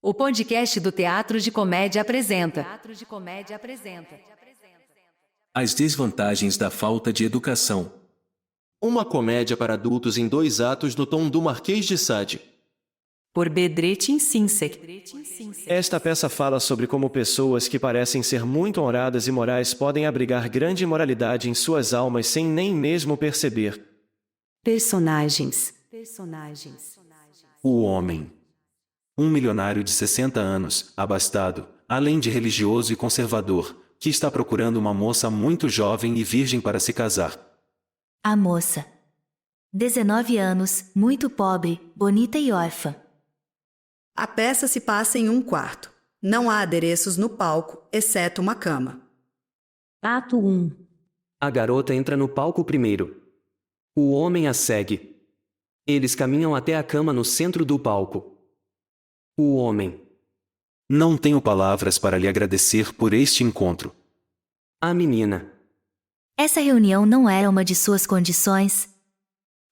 O podcast do Teatro de Comédia apresenta. As desvantagens da falta de educação. Uma comédia para adultos em 2 atos no tom do Marquês de Sade. Por Bedretin Sinsek. Esta peça fala sobre como pessoas que parecem ser muito honradas e morais podem abrigar grande imoralidade em suas almas sem nem mesmo perceber. Personagens. O homem. Um milionário de 60 anos, abastado, além de religioso e conservador, que está procurando uma moça muito jovem e virgem para se casar. A moça. 19 anos, muito pobre, bonita e órfã. A peça se passa em um quarto. Não há adereços no palco, exceto uma cama. Ato 1. A garota entra no palco primeiro. O homem a segue. Eles caminham até a cama no centro do palco. O homem. Não tenho palavras para lhe agradecer por este encontro. A menina. Essa reunião não era uma de suas condições?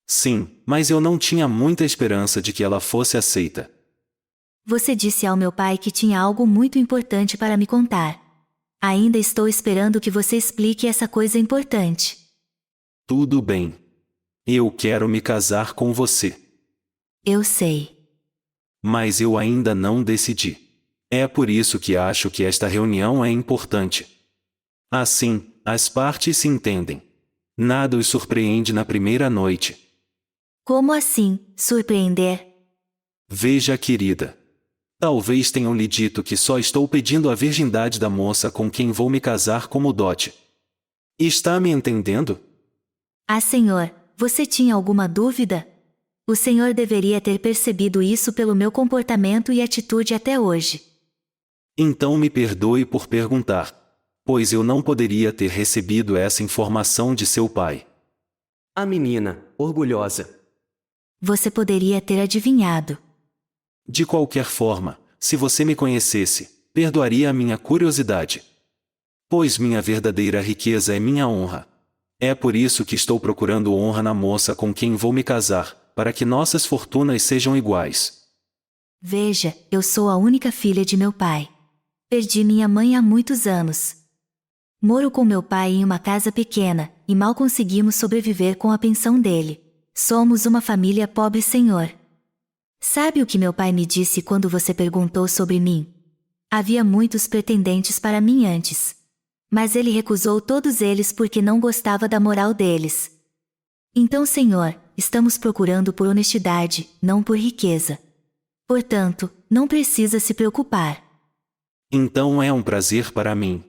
Sim, mas eu não tinha muita esperança de que ela fosse aceita. Você disse ao meu pai que tinha algo muito importante para me contar. Ainda estou esperando que você explique essa coisa importante. Tudo bem. Eu quero me casar com você. Eu sei. Mas eu ainda não decidi. É por isso que acho que esta reunião é importante. Assim, as partes se entendem. Nada os surpreende na primeira noite. Como assim, surpreender? Veja, querida. Talvez tenham lhe dito que só estou pedindo a virgindade da moça com quem vou me casar como dote. Está me entendendo? Ah, senhor, você tinha alguma dúvida? O senhor deveria ter percebido isso pelo meu comportamento e atitude até hoje. Então me perdoe por perguntar, pois eu não poderia ter recebido essa informação de seu pai. A menina, orgulhosa. Você poderia ter adivinhado. De qualquer forma, se você me conhecesse, perdoaria a minha curiosidade. Pois minha verdadeira riqueza é minha honra. É por isso que estou procurando honra na moça com quem vou me casar, para que nossas fortunas sejam iguais. Veja, eu sou a única filha de meu pai. Perdi minha mãe há muitos anos. Moro com meu pai em uma casa pequena, e mal conseguimos sobreviver com a pensão dele. Somos uma família pobre, senhor. Sabe o que meu pai me disse quando você perguntou sobre mim? Havia muitos pretendentes para mim antes. Mas ele recusou todos eles porque não gostava da moral deles. Então, senhor, estamos procurando por honestidade, não por riqueza. Portanto, não precisa se preocupar. Então é um prazer para mim.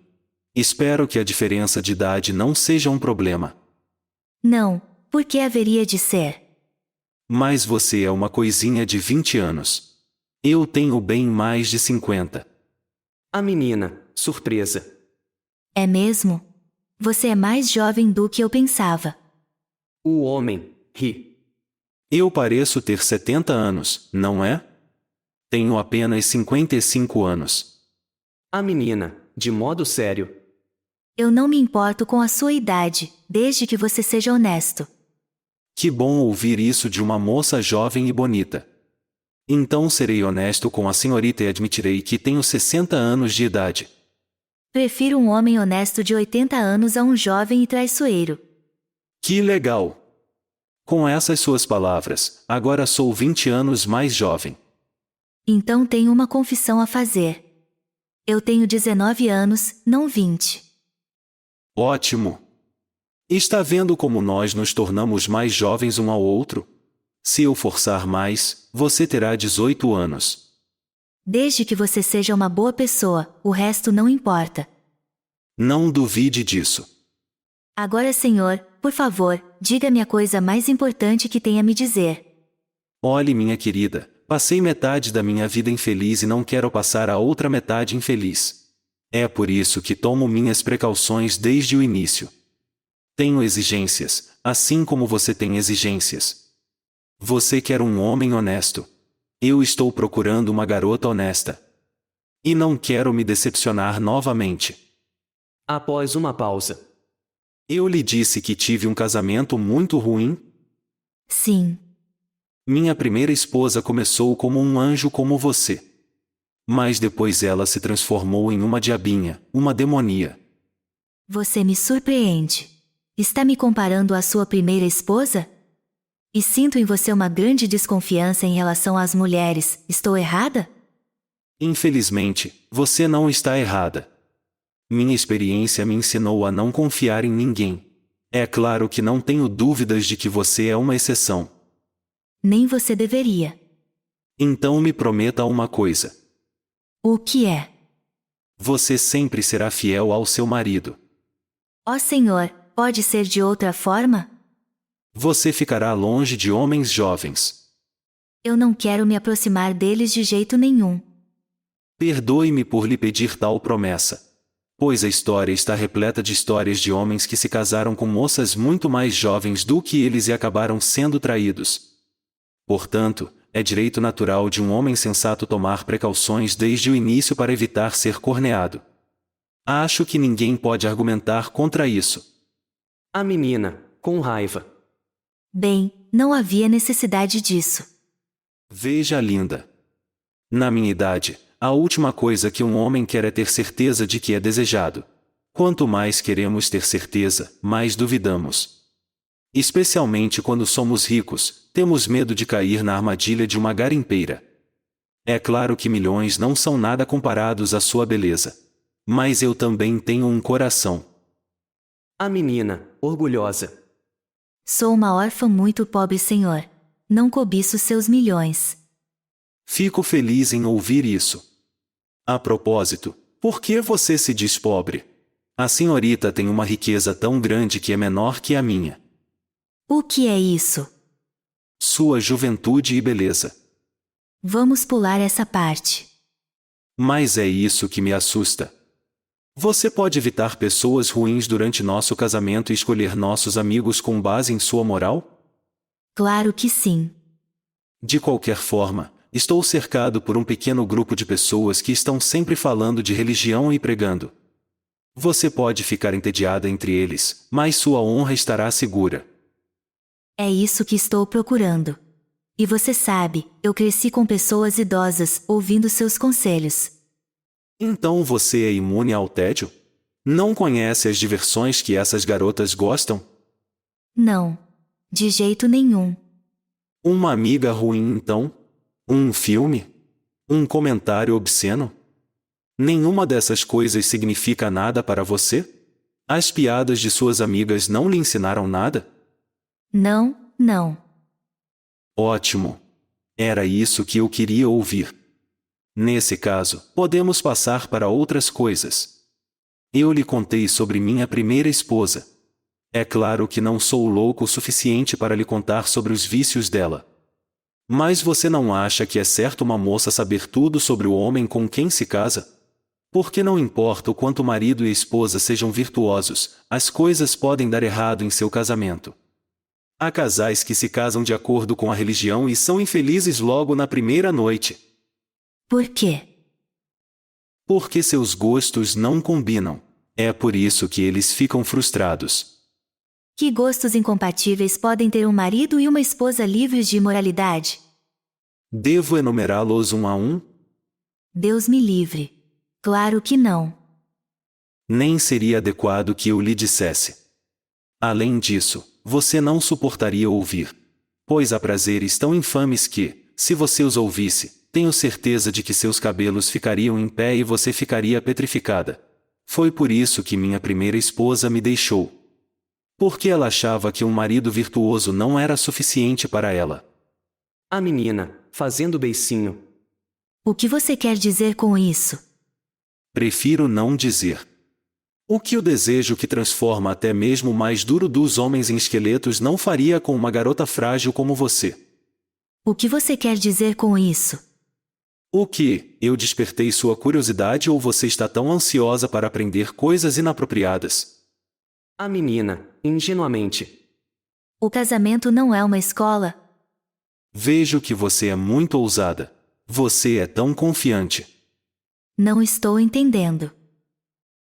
Espero que a diferença de idade não seja um problema. Não, por que haveria de ser? Mas você é uma coisinha de 20 anos. Eu tenho bem mais de 50. A menina, surpresa. É mesmo? Você é mais jovem do que eu pensava. O homem, ri. Eu pareço ter 70 anos, não é? Tenho apenas 55 anos. A menina, de modo sério. Eu não me importo com a sua idade, desde que você seja honesto. Que bom ouvir isso de uma moça jovem e bonita. Então serei honesto com a senhorita e admitirei que tenho 60 anos de idade. Prefiro um homem honesto de 80 anos a um jovem e traiçoeiro. Que legal! Com essas suas palavras, agora sou 20 anos mais jovem. Então tenho uma confissão a fazer. Eu tenho 19 anos, não 20. Ótimo! Está vendo como nós nos tornamos mais jovens um ao outro? Se eu forçar mais, você terá 18 anos. Desde que você seja uma boa pessoa, o resto não importa. Não duvide disso. Agora, senhor, por favor, diga-me a coisa mais importante que tem a me dizer. Olhe, minha querida, passei metade da minha vida infeliz e não quero passar a outra metade infeliz. É por isso que tomo minhas precauções desde o início. Tenho exigências, assim como você tem exigências. Você quer um homem honesto. Eu estou procurando uma garota honesta. E não quero me decepcionar novamente. Após uma pausa. Eu lhe disse que tive um casamento muito ruim? Sim. Minha primeira esposa começou como um anjo como você. Mas depois ela se transformou em uma diabinha, uma demonia. Você me surpreende. Está me comparando à sua primeira esposa? E sinto em você uma grande desconfiança em relação às mulheres. Estou errada? Infelizmente, você não está errada. Minha experiência me ensinou a não confiar em ninguém. É claro que não tenho dúvidas de que você é uma exceção. Nem você deveria. Então me prometa uma coisa. O que é? Você sempre será fiel ao seu marido. Ó Senhor, pode ser de outra forma? Você ficará longe de homens jovens. Eu não quero me aproximar deles de jeito nenhum. Perdoe-me por lhe pedir tal promessa. Pois a história está repleta de histórias de homens que se casaram com moças muito mais jovens do que eles e acabaram sendo traídos. Portanto, é direito natural de um homem sensato tomar precauções desde o início para evitar ser corneado. Acho que ninguém pode argumentar contra isso. A menina, com raiva. Bem, não havia necessidade disso. Veja, linda. Na minha idade, a última coisa que um homem quer é ter certeza de que é desejado. Quanto mais queremos ter certeza, mais duvidamos. Especialmente quando somos ricos, temos medo de cair na armadilha de uma garimpeira. É claro que milhões não são nada comparados à sua beleza. Mas eu também tenho um coração. A menina, orgulhosa. Sou uma órfã muito pobre, Senhor. Não cobiço seus milhões. Fico feliz em ouvir isso. A propósito, por que você se diz pobre? A senhorita tem uma riqueza tão grande que é menor que a minha. O que é isso? Sua juventude e beleza. Vamos pular essa parte. Mas é isso que me assusta. Você pode evitar pessoas ruins durante nosso casamento e escolher nossos amigos com base em sua moral? Claro que sim. De qualquer forma, estou cercado por um pequeno grupo de pessoas que estão sempre falando de religião e pregando. Você pode ficar entediada entre eles, mas sua honra estará segura. É isso que estou procurando. E você sabe, eu cresci com pessoas idosas, ouvindo seus conselhos. Então você é imune ao tédio? Não conhece as diversões que essas garotas gostam? Não. De jeito nenhum. Uma amiga ruim então? Um filme? Um comentário obsceno? Nenhuma dessas coisas significa nada para você? As piadas de suas amigas não lhe ensinaram nada? Não, não. Ótimo. Era isso que eu queria ouvir. Nesse caso, podemos passar para outras coisas. Eu lhe contei sobre minha primeira esposa. É claro que não sou louco o suficiente para lhe contar sobre os vícios dela. Mas você não acha que é certo uma moça saber tudo sobre o homem com quem se casa? Porque não importa o quanto o marido e a esposa sejam virtuosos, as coisas podem dar errado em seu casamento. Há casais que se casam de acordo com a religião e são infelizes logo na primeira noite. Por quê? Porque seus gostos não combinam. É por isso que eles ficam frustrados. Que gostos incompatíveis podem ter um marido e uma esposa livres de imoralidade? Devo enumerá-los um a um? Deus me livre. Claro que não. Nem seria adequado que eu lhe dissesse. Além disso, você não suportaria ouvir. Pois há prazeres tão infames que, se você os ouvisse, tenho certeza de que seus cabelos ficariam em pé e você ficaria petrificada. Foi por isso que minha primeira esposa me deixou. Porque ela achava que um marido virtuoso não era suficiente para ela. A menina, fazendo beicinho. O que você quer dizer com isso? Prefiro não dizer. O que o desejo que transforma até mesmo o mais duro dos homens em esqueletos não faria com uma garota frágil como você? O que você quer dizer com isso? O que? Eu despertei sua curiosidade ou você está tão ansiosa para aprender coisas inapropriadas? A menina, ingenuamente. O casamento não é uma escola? Vejo que você é muito ousada. Você é tão confiante. Não estou entendendo.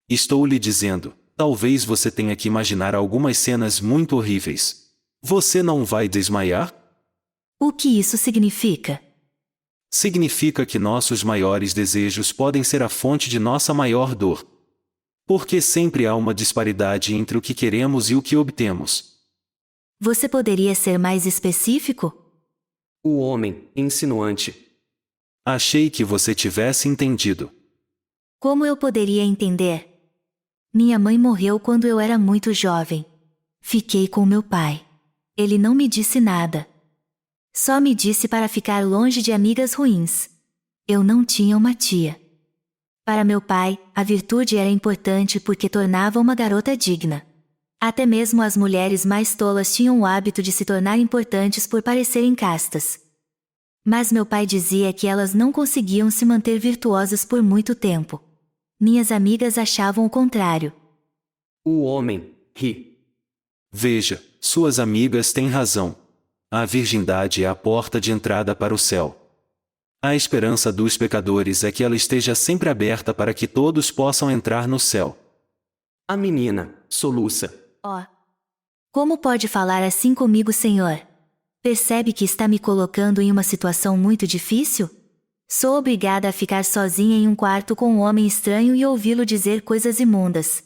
Estou lhe dizendo, talvez você tenha que imaginar algumas cenas muito horríveis. Você não vai desmaiar? O que isso significa? Significa que nossos maiores desejos podem ser a fonte de nossa maior dor. Porque sempre há uma disparidade entre o que queremos e o que obtemos. Você poderia ser mais específico? O homem, insinuante. Achei que você tivesse entendido. Como eu poderia entender? Minha mãe morreu quando eu era muito jovem. Fiquei com meu pai. Ele não me disse nada. Só me disse para ficar longe de amigas ruins. Eu não tinha uma tia. Para meu pai, a virtude era importante porque tornava uma garota digna. Até mesmo as mulheres mais tolas tinham o hábito de se tornar importantes por parecerem castas. Mas meu pai dizia que elas não conseguiam se manter virtuosas por muito tempo. Minhas amigas achavam o contrário. O homem, ri. Veja, suas amigas têm razão. A virgindade é a porta de entrada para o céu. A esperança dos pecadores é que ela esteja sempre aberta para que todos possam entrar no céu. A menina, soluça. Oh. Como pode falar assim comigo, Senhor? Percebe que está me colocando em uma situação muito difícil? Sou obrigada a ficar sozinha em um quarto com um homem estranho e ouvi-lo dizer coisas imundas.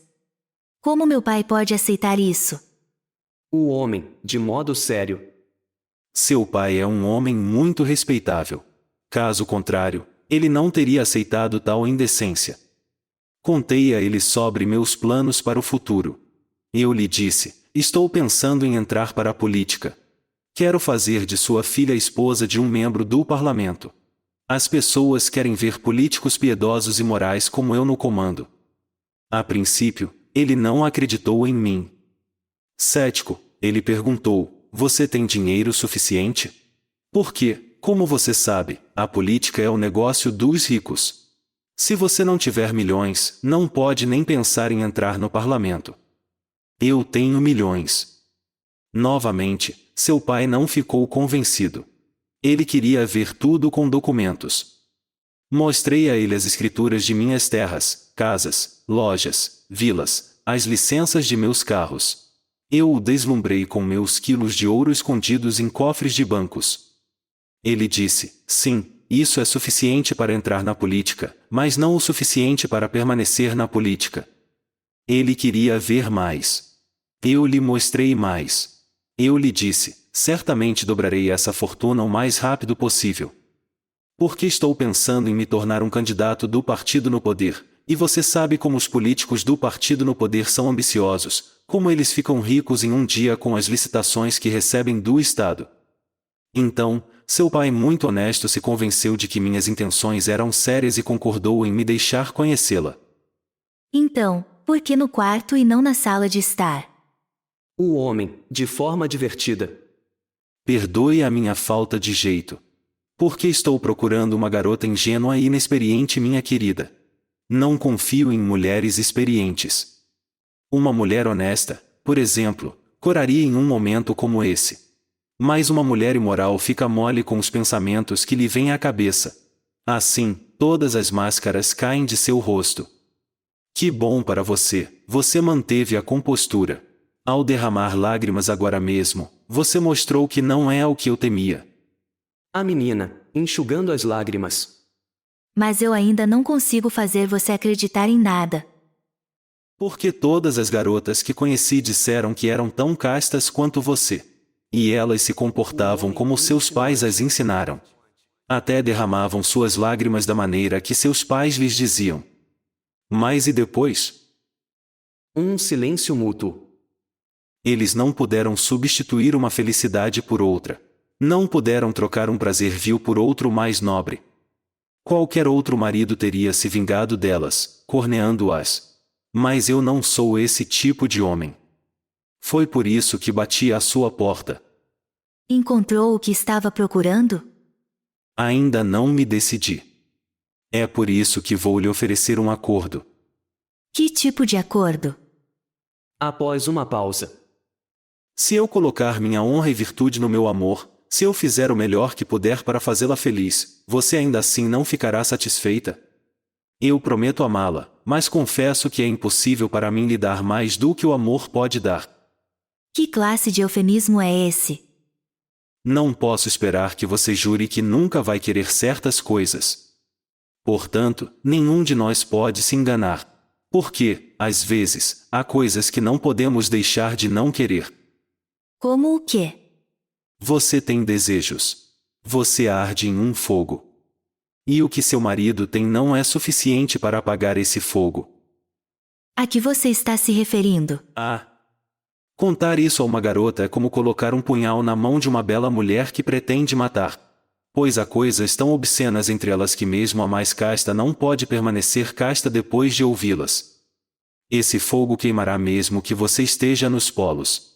Como meu pai pode aceitar isso? O homem, de modo sério. Seu pai é um homem muito respeitável. Caso contrário, ele não teria aceitado tal indecência. Contei a ele sobre meus planos para o futuro. Eu lhe disse: estou pensando em entrar para a política. Quero fazer de sua filha esposa de um membro do parlamento. As pessoas querem ver políticos piedosos e morais como eu no comando. A princípio, ele não acreditou em mim. Cético, ele perguntou: você tem dinheiro suficiente? Porque, como você sabe, a política é o negócio dos ricos. Se você não tiver milhões, não pode nem pensar em entrar no parlamento. Eu tenho milhões. Novamente, seu pai não ficou convencido. Ele queria ver tudo com documentos. Mostrei a ele as escrituras de minhas terras, casas, lojas, vilas, as licenças de meus carros. Eu o deslumbrei com meus quilos de ouro escondidos em cofres de bancos. Ele disse: sim, isso é suficiente para entrar na política, mas não o suficiente para permanecer na política. Ele queria ver mais. Eu lhe mostrei mais. Eu lhe disse: certamente dobrarei essa fortuna o mais rápido possível. Porque estou pensando em me tornar um candidato do partido no poder, e você sabe como os políticos do partido no poder são ambiciosos, como eles ficam ricos em um dia com as licitações que recebem do Estado. Então, seu pai muito honesto se convenceu de que minhas intenções eram sérias e concordou em me deixar conhecê-la. Então, por que no quarto e não na sala de estar? O homem, de forma divertida. Perdoe a minha falta de jeito. Porque estou procurando uma garota ingênua e inexperiente, minha querida. Não confio em mulheres experientes. Uma mulher honesta, por exemplo, coraria em um momento como esse. Mas uma mulher imoral fica mole com os pensamentos que lhe vêm à cabeça. Assim, todas as máscaras caem de seu rosto. Que bom para você, você manteve a compostura. Ao derramar lágrimas agora mesmo, você mostrou que não é o que eu temia. A menina, enxugando as lágrimas. Mas eu ainda não consigo fazer você acreditar em nada. Porque todas as garotas que conheci disseram que eram tão castas quanto você. E elas se comportavam como seus pais as ensinaram. Até derramavam suas lágrimas da maneira que seus pais lhes diziam. Mas e depois? Um silêncio mútuo. Eles não puderam substituir uma felicidade por outra. Não puderam trocar um prazer vil por outro mais nobre. Qualquer outro marido teria se vingado delas, corneando-as. Mas eu não sou esse tipo de homem. Foi por isso que bati à sua porta. Encontrou o que estava procurando? Ainda não me decidi. É por isso que vou lhe oferecer um acordo. Que tipo de acordo? Após uma pausa. Se eu colocar minha honra e virtude no meu amor, se eu fizer o melhor que puder para fazê-la feliz, você ainda assim não ficará satisfeita? Eu prometo amá-la, mas confesso que é impossível para mim lhe dar mais do que o amor pode dar. Que classe de eufemismo é esse? Não posso esperar que você jure que nunca vai querer certas coisas. Portanto, nenhum de nós pode se enganar. Porque, às vezes, há coisas que não podemos deixar de não querer. Como o quê? Você tem desejos. Você arde em um fogo. E o que seu marido tem não é suficiente para apagar esse fogo. A que você está se referindo? Ah! Contar isso a uma garota é como colocar um punhal na mão de uma bela mulher que pretende matar. Pois há coisas tão obscenas entre elas que mesmo a mais casta não pode permanecer casta depois de ouvi-las. Esse fogo queimará mesmo que você esteja nos polos.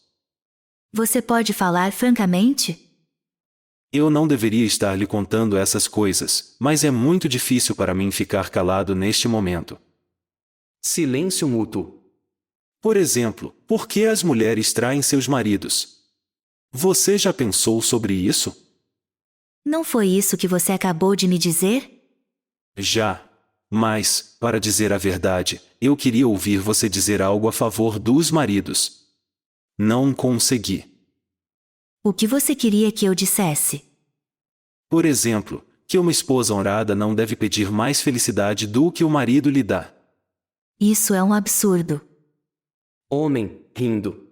Você pode falar francamente? Eu não deveria estar lhe contando essas coisas, mas é muito difícil para mim ficar calado neste momento. Silêncio mútuo. Por exemplo, por que as mulheres traem seus maridos? Você já pensou sobre isso? Não foi isso que você acabou de me dizer? Já. Mas, para dizer a verdade, eu queria ouvir você dizer algo a favor dos maridos. Não consegui. O que você queria que eu dissesse? Por exemplo, que uma esposa honrada não deve pedir mais felicidade do que o marido lhe dá. Isso é um absurdo. Homem, rindo.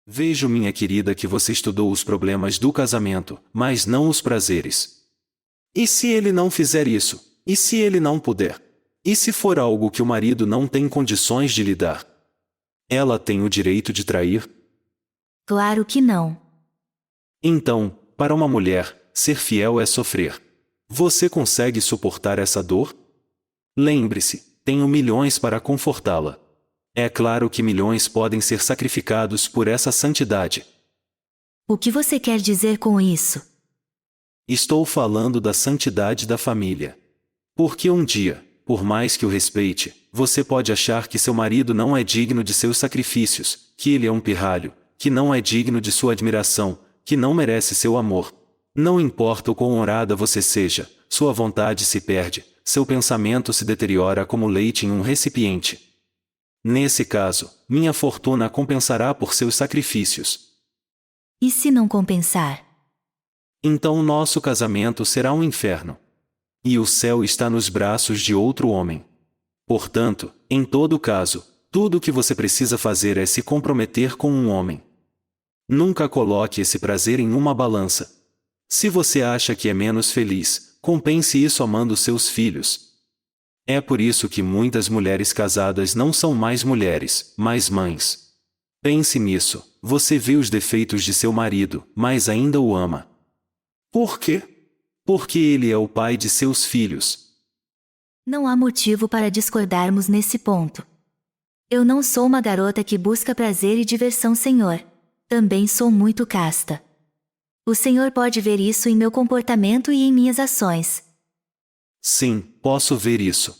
Vejo, minha querida, que você estudou os problemas do casamento, mas não os prazeres. E se ele não fizer isso? E se ele não puder? E se for algo que o marido não tem condições de lhe dar? Ela tem o direito de trair? Claro que não. Então, para uma mulher, ser fiel é sofrer. Você consegue suportar essa dor? Lembre-se, tenho milhões para confortá-la. É claro que milhões podem ser sacrificados por essa santidade. O que você quer dizer com isso? Estou falando da santidade da família. Porque um dia, por mais que o respeite, você pode achar que seu marido não é digno de seus sacrifícios, que ele é um pirralho, que não é digno de sua admiração, que não merece seu amor. Não importa o quão honrada você seja, sua vontade se perde, seu pensamento se deteriora como leite em um recipiente. Nesse caso, minha fortuna compensará por seus sacrifícios. E se não compensar? Então nosso casamento será um inferno. E o céu está nos braços de outro homem. Portanto, em todo caso, tudo o que você precisa fazer é se comprometer com um homem. Nunca coloque esse prazer em uma balança. Se você acha que é menos feliz, compense isso amando seus filhos. É por isso que muitas mulheres casadas não são mais mulheres, mas mães. Pense nisso, você vê os defeitos de seu marido, mas ainda o ama. Por quê? Porque ele é o pai de seus filhos. Não há motivo para discordarmos nesse ponto. Eu não sou uma garota que busca prazer e diversão, Senhor. Também sou muito casta. O Senhor pode ver isso em meu comportamento e em minhas ações. Sim, posso ver isso.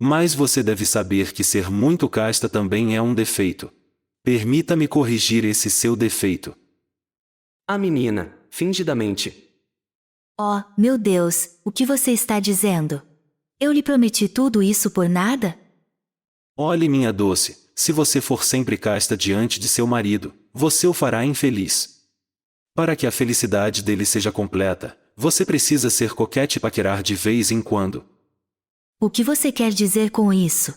Mas você deve saber que ser muito casta também é um defeito. Permita-me corrigir esse seu defeito. A menina, fingidamente. Oh, meu Deus, o que você está dizendo? Eu lhe prometi tudo isso por nada? Olhe, minha doce, se você for sempre casta diante de seu marido, você o fará infeliz. Para que a felicidade dele seja completa, você precisa ser coquete e paquerar de vez em quando. O que você quer dizer com isso?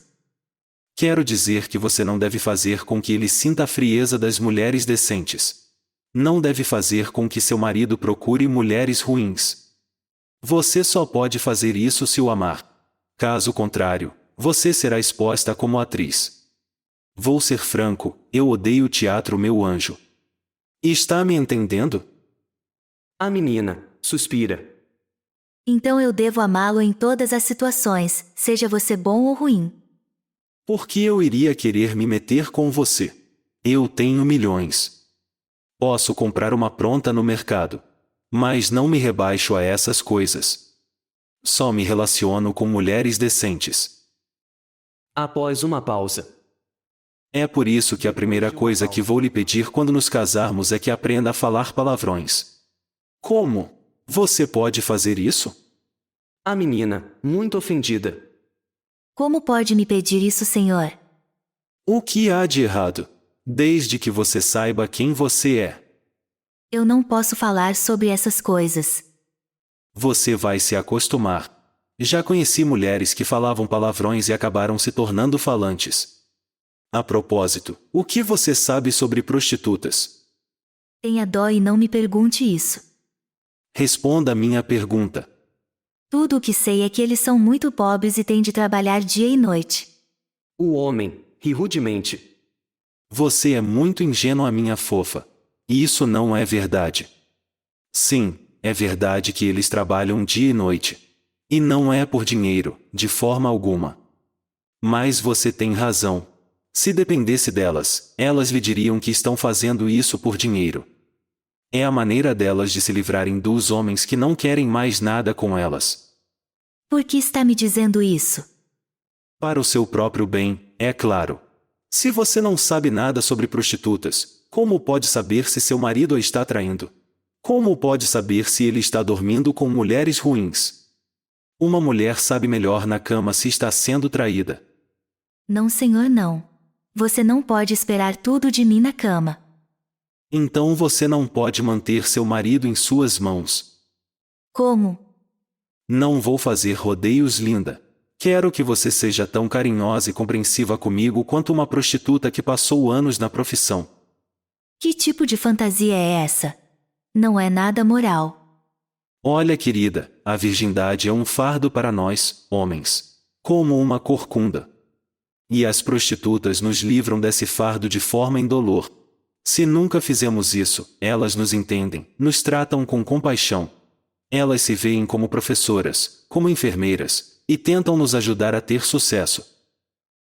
Quero dizer que você não deve fazer com que ele sinta a frieza das mulheres decentes. Não deve fazer com que seu marido procure mulheres ruins. Você só pode fazer isso se o amar. Caso contrário, você será exposta como atriz. Vou ser franco, eu odeio teatro, meu anjo. Está me entendendo? A menina, suspira. Então eu devo amá-lo em todas as situações, seja você bom ou ruim. Por que eu iria querer me meter com você? Eu tenho milhões. Posso comprar uma pronta no mercado. Mas não me rebaixo a essas coisas. Só me relaciono com mulheres decentes. Após uma pausa. É por isso que a primeira coisa que vou lhe pedir quando nos casarmos é que aprenda a falar palavrões. Como? Você pode fazer isso? A menina, muito ofendida. Como pode me pedir isso, Senhor? O que há de errado? Desde que você saiba quem você é. Eu não posso falar sobre essas coisas. Você vai se acostumar. Já conheci mulheres que falavam palavrões e acabaram se tornando falantes. A propósito, o que você sabe sobre prostitutas? Tenha dó e não me pergunte isso. Responda a minha pergunta. Tudo o que sei é que eles são muito pobres e têm de trabalhar dia e noite. O homem ri rudemente. Você é muito ingênua, minha fofa. Isso não é verdade. Sim, é verdade que eles trabalham dia e noite. E não é por dinheiro, de forma alguma. Mas você tem razão. Se dependesse delas, elas lhe diriam que estão fazendo isso por dinheiro. É a maneira delas de se livrarem dos homens que não querem mais nada com elas. Por que está me dizendo isso? Para o seu próprio bem, é claro. Se você não sabe nada sobre prostitutas, como pode saber se seu marido a está traindo? Como pode saber se ele está dormindo com mulheres ruins? Uma mulher sabe melhor na cama se está sendo traída. Não, senhor, não. Você não pode esperar tudo de mim na cama. Então você não pode manter seu marido em suas mãos. Como? Não vou fazer rodeios, linda. Quero que você seja tão carinhosa e compreensiva comigo quanto uma prostituta que passou anos na profissão. Que tipo de fantasia é essa? Não é nada moral. Olha, querida, a virgindade é um fardo para nós, homens, como uma corcunda. E as prostitutas nos livram desse fardo de forma indolor. Se nunca fizemos isso, elas nos entendem, nos tratam com compaixão. Elas se veem como professoras, como enfermeiras, e tentam nos ajudar a ter sucesso.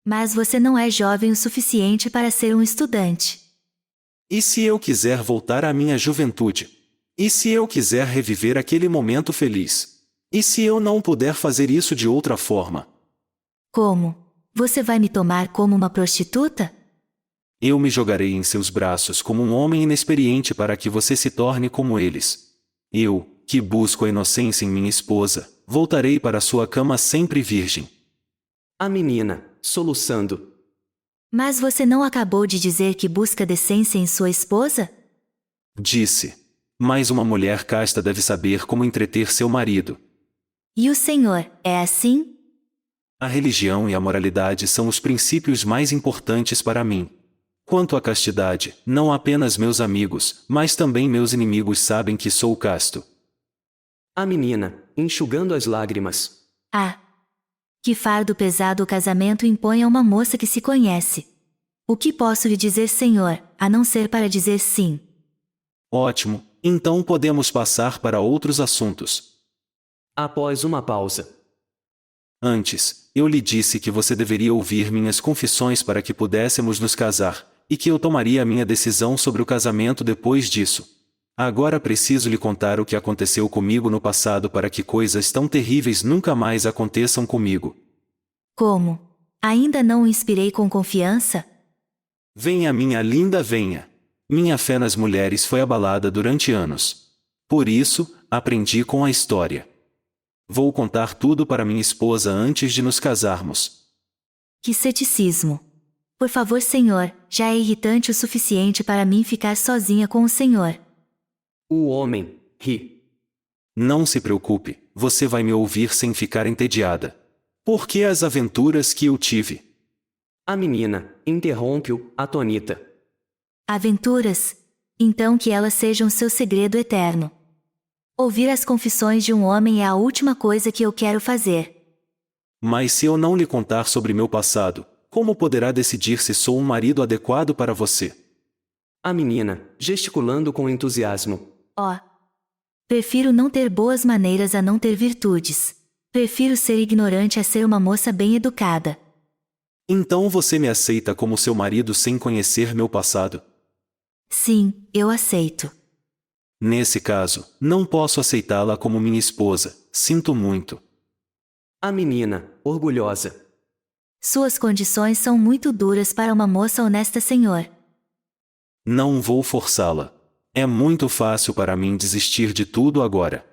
Mas você não é jovem o suficiente para ser um estudante. E se eu quiser voltar à minha juventude? E se eu quiser reviver aquele momento feliz? E se eu não puder fazer isso de outra forma? Como? Você vai me tomar como uma prostituta? Eu me jogarei em seus braços como um homem inexperiente para que você se torne como eles. Eu, que busco a inocência em minha esposa, voltarei para sua cama sempre virgem. A menina, soluçando. Mas você não acabou de dizer que busca decência em sua esposa? Disse. Mas uma mulher casta deve saber como entreter seu marido. E o senhor, é assim? A religião e a moralidade são os princípios mais importantes para mim. Quanto à castidade, não apenas meus amigos, mas também meus inimigos sabem que sou casto. A menina, enxugando as lágrimas. Ah! Que fardo pesado o casamento impõe a uma moça que se conhece. O que posso lhe dizer, senhor, a não ser para dizer sim? Ótimo, então podemos passar para outros assuntos. Após uma pausa. Antes, eu lhe disse que você deveria ouvir minhas confissões para que pudéssemos nos casar, e que eu tomaria a minha decisão sobre o casamento depois disso. Agora preciso lhe contar o que aconteceu comigo no passado para que coisas tão terríveis nunca mais aconteçam comigo. Como? Ainda não o inspirei com confiança? Venha, minha linda, venha. Minha fé nas mulheres foi abalada durante anos. Por isso, aprendi com a história. Vou contar tudo para minha esposa antes de nos casarmos. Que ceticismo! Por favor, senhor, já é irritante o suficiente para mim ficar sozinha com o senhor. O homem ri. Não se preocupe, você vai me ouvir sem ficar entediada. Porque as aventuras que eu tive. A menina interrompe-o, atônita. Aventuras? Então que elas sejam seu segredo eterno. Ouvir as confissões de um homem é a última coisa que eu quero fazer. Mas se eu não lhe contar sobre meu passado, como poderá decidir se sou um marido adequado para você? A menina, gesticulando com entusiasmo. Oh! Prefiro não ter boas maneiras a não ter virtudes. Prefiro ser ignorante a ser uma moça bem educada. Então você me aceita como seu marido sem conhecer meu passado? Sim, eu aceito. Nesse caso, não posso aceitá-la como minha esposa, sinto muito. A menina, orgulhosa. Suas condições são muito duras para uma moça honesta, senhor. Não vou forçá-la. É muito fácil para mim desistir de tudo agora.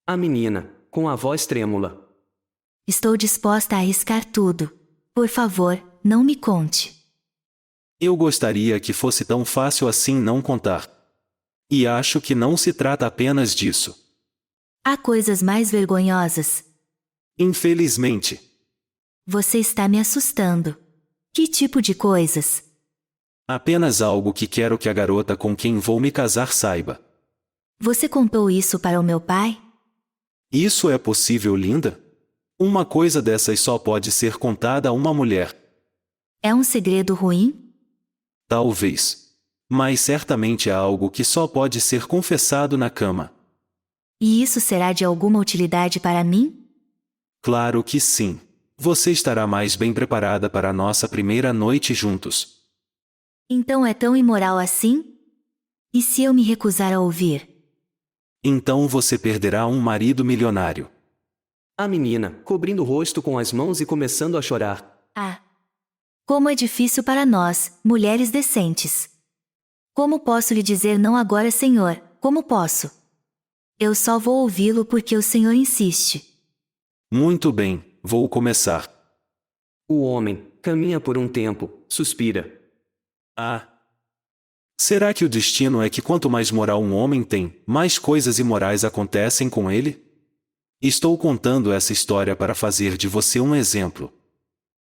A menina, com a voz trêmula. Estou disposta a arriscar tudo. Por favor, não me conte. Eu gostaria que fosse tão fácil assim não contar. E acho que não se trata apenas disso. Há coisas mais vergonhosas. Infelizmente. Você está me assustando. Que tipo de coisas? Apenas algo que quero que a garota com quem vou me casar saiba. Você contou isso para o meu pai? Isso é possível, linda? Uma coisa dessas só pode ser contada a uma mulher. É um segredo ruim? Talvez. Mas certamente é algo que só pode ser confessado na cama. E isso será de alguma utilidade para mim? Claro que sim. Você estará mais bem preparada para a nossa primeira noite juntos. Então é tão imoral assim? E se eu me recusar a ouvir? Então você perderá um marido milionário. A menina, cobrindo o rosto com as mãos e começando a chorar. Ah! Como é difícil para nós, mulheres decentes. Como posso lhe dizer não agora, Senhor? Como posso? Eu só vou ouvi-lo porque o Senhor insiste. Muito bem, vou começar. O homem caminha por um tempo, suspira. Ah! Será que o destino é que quanto mais moral um homem tem, mais coisas imorais acontecem com ele? Estou contando essa história para fazer de você um exemplo.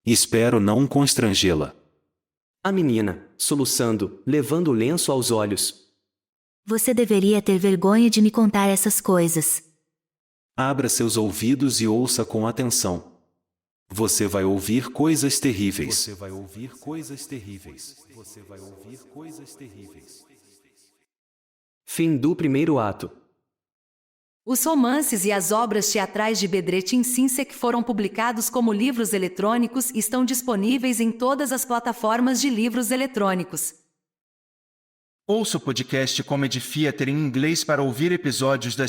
Espero não constrangê-la. A menina, soluçando, levando o lenço aos olhos. Você deveria ter vergonha de me contar essas coisas. Abra seus ouvidos e ouça com atenção. Você vai ouvir coisas terríveis. Você vai ouvir coisas terríveis. Você vai ouvir coisas terríveis. Fim do primeiro ato. Os romances e as obras teatrais de Bedretin Sinsek foram publicados como livros eletrônicos e estão disponíveis em todas as plataformas de livros eletrônicos. Ouça o podcast Comedy Theater em inglês para ouvir episódios das